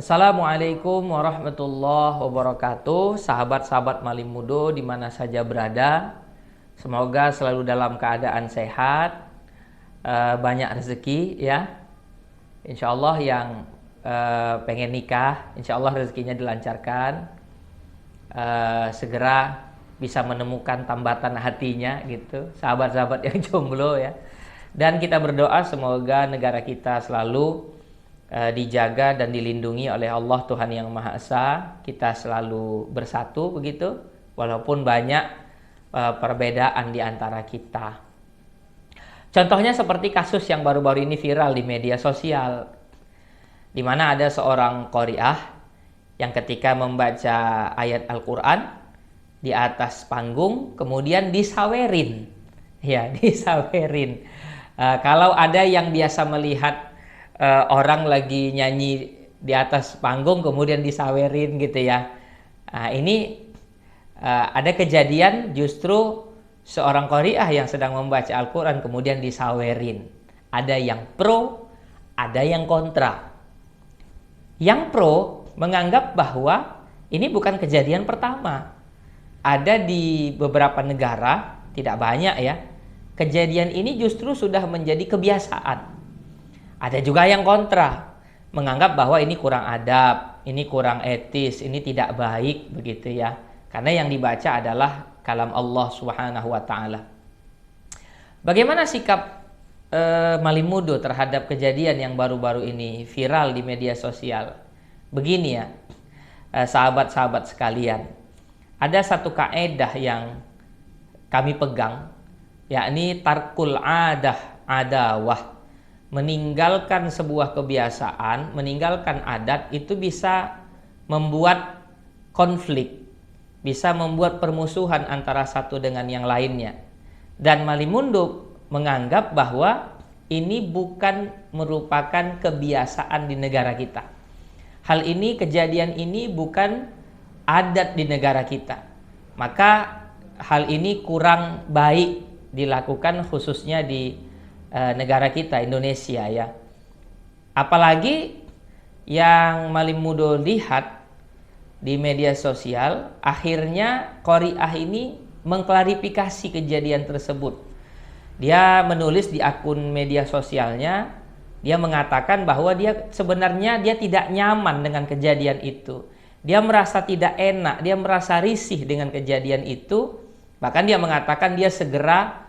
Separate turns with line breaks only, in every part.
Assalamualaikum warahmatullahi wabarakatuh. Sahabat-sahabat Malim Mudo di mana saja berada, semoga selalu dalam keadaan sehat, banyak rezeki ya. Insya Allah yang pengen nikah, insya Allah rezekinya dilancarkan, segera bisa menemukan tambatan hatinya gitu. Sahabat-sahabat yang jomblo ya. Dan kita berdoa semoga negara kita selalu dijaga dan dilindungi oleh Allah Tuhan Yang Maha Esa. Kita selalu bersatu begitu, walaupun banyak perbedaan di antara kita. Contohnya seperti kasus yang baru-baru ini viral di media sosial, di mana ada seorang qari'ah yang ketika membaca ayat Al-Quran di atas panggung kemudian disawerin, ya disawerin. Kalau ada yang biasa melihat orang lagi nyanyi di atas panggung kemudian disawerin gitu ya. Ini ada kejadian justru seorang qari'ah yang sedang membaca Al-Quran kemudian disawerin. Ada yang pro, ada yang kontra. Yang pro menganggap bahwa ini bukan kejadian pertama. Ada di beberapa negara, tidak banyak ya, kejadian ini justru sudah menjadi kebiasaan. Ada juga yang kontra, menganggap bahwa ini kurang adab, ini kurang etis, ini tidak baik begitu ya. Karena yang dibaca adalah kalam Allah Subhanahu wa taala. Bagaimana sikap Malim Mudo terhadap kejadian yang baru-baru ini viral di media sosial? Begini ya, sahabat-sahabat sekalian. Ada satu kaedah yang kami pegang, yakni tarkul adawah. Meninggalkan sebuah kebiasaan, meninggalkan adat itu bisa membuat konflik, bisa membuat permusuhan antara satu dengan yang lainnya. Dan Malim Mudo menganggap bahwa ini bukan merupakan kebiasaan di negara kita. Hal ini, kejadian ini bukan adat di negara kita. Maka hal ini kurang baik dilakukan khususnya di negara kita Indonesia ya. Apalagi yang Malim Mudo lihat di media sosial, akhirnya qari'ah ini mengklarifikasi kejadian tersebut. Dia menulis di akun media sosialnya, dia mengatakan bahwa dia sebenarnya tidak nyaman dengan kejadian itu. Dia merasa tidak enak, dia merasa risih dengan kejadian itu. Bahkan dia mengatakan dia segera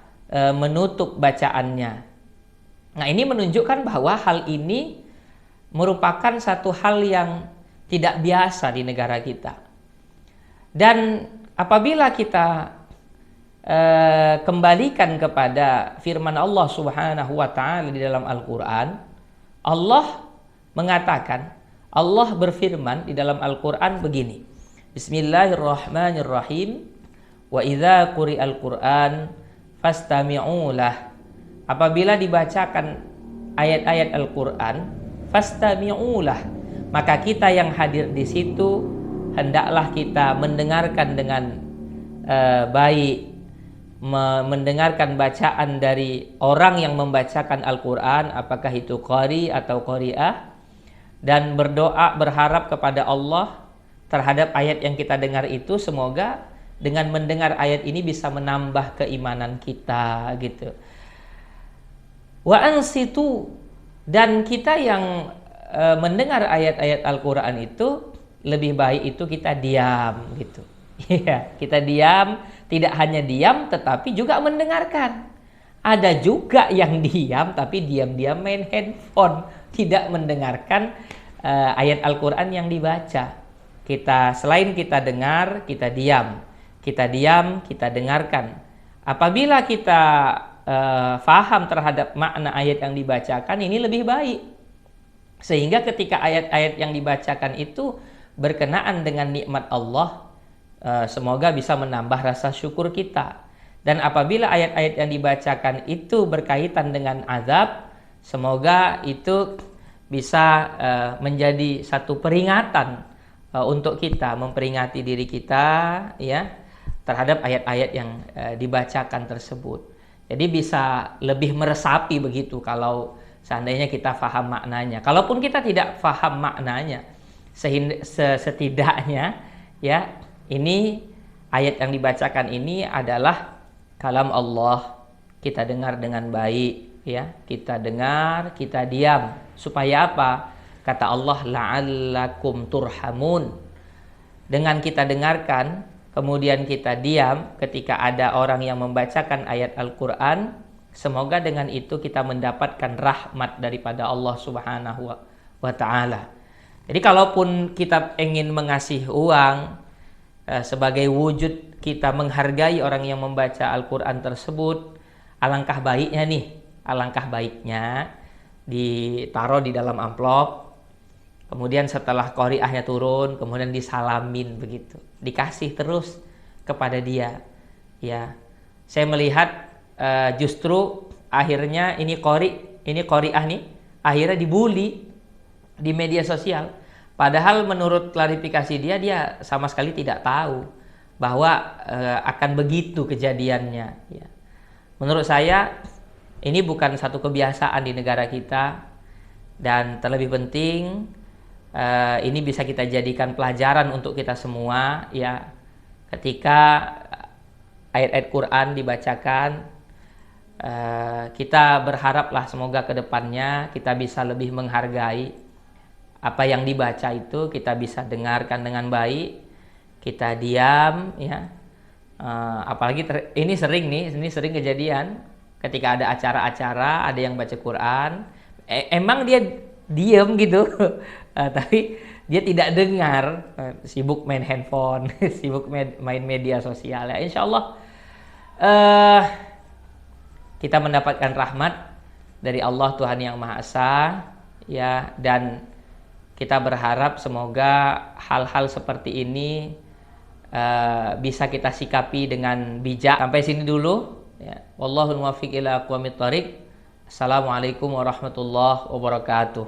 menutup bacaannya. Nah, ini menunjukkan bahwa hal ini merupakan satu hal yang tidak biasa di negara kita. Dan apabila kita kembalikan kepada firman Allah Subhanahu wa taala di dalam Al-Qur'an, Allah mengatakan, Allah berfirman di dalam Al-Qur'an begini. Bismillahirrahmanirrahim. Wa idza quri'al Qur'an fastami'u lah. Apabila dibacakan ayat-ayat Al-Quran, fastami'ulah, maka kita yang hadir di situ hendaklah kita mendengarkan dengan baik, mendengarkan bacaan dari orang yang membacakan Al-Quran, apakah itu qari atau qari'ah, dan berdoa berharap kepada Allah terhadap ayat yang kita dengar itu. Semoga dengan mendengar ayat ini bisa menambah keimanan kita gitu. Wa ansitu, dan kita yang mendengar ayat-ayat Al-Quran itu lebih baik itu kita diam gitu. Iya, kita diam, tidak hanya diam tetapi juga mendengarkan. Ada juga yang diam tapi diam-diam main handphone, tidak mendengarkan ayat Al-Quran yang dibaca. Kita selain kita dengar, kita diam. Kita diam, kita dengarkan. Apabila kita faham terhadap makna ayat yang dibacakan, ini lebih baik. Sehingga ketika ayat-ayat yang dibacakan itu berkenaan dengan nikmat Allah, semoga bisa menambah rasa syukur kita. Dan apabila ayat-ayat yang dibacakan itu berkaitan dengan azab, semoga itu bisa menjadi satu peringatan untuk kita, memperingati diri kita ya terhadap ayat-ayat yang dibacakan tersebut. Jadi bisa lebih meresapi begitu kalau seandainya kita faham maknanya. Kalaupun kita tidak faham maknanya, Setidaknya ya, ini ayat yang dibacakan ini adalah kalam Allah. Kita dengar dengan baik ya, kita dengar, kita diam. Supaya apa? Kata Allah, la'allakum turhamun. Dengan kita dengarkan, kemudian kita diam ketika ada orang yang membacakan ayat Al-Qur'an, semoga dengan itu kita mendapatkan rahmat daripada Allah Subhanahu wa taala. Jadi kalaupun kita ingin mengasih uang sebagai wujud kita menghargai orang yang membaca Al-Qur'an tersebut, alangkah baiknya ditaruh di dalam amplop. Kemudian setelah qari'ahnya turun, kemudian disalamin begitu. Dikasih terus kepada dia. Ya. Saya melihat justru akhirnya ini qari'ah nih akhirnya dibully di media sosial. Padahal menurut klarifikasi dia sama sekali tidak tahu bahwa akan begitu kejadiannya. Ya. Menurut saya ini bukan satu kebiasaan di negara kita, dan terlebih penting ini bisa kita jadikan pelajaran untuk kita semua ya. Ketika ayat-ayat Quran dibacakan, kita berharaplah semoga ke depannya kita bisa lebih menghargai apa yang dibaca itu, kita bisa dengarkan dengan baik, kita diam ya. Apalagi ini sering kejadian ketika ada acara-acara, ada yang baca Quran, emang dia diam gitu, tapi dia tidak dengar, sibuk main handphone, sibuk main media sosial ya. Insya Allah kita mendapatkan rahmat dari Allah Tuhan Yang Maha Esa ya, dan kita berharap semoga hal-hal seperti ini bisa kita sikapi dengan bijak. Sampai sini dulu ya. Wallahul muwaffiq ila aqwamit thoriq. Assalamualaikum warahmatullahi wabarakatuh.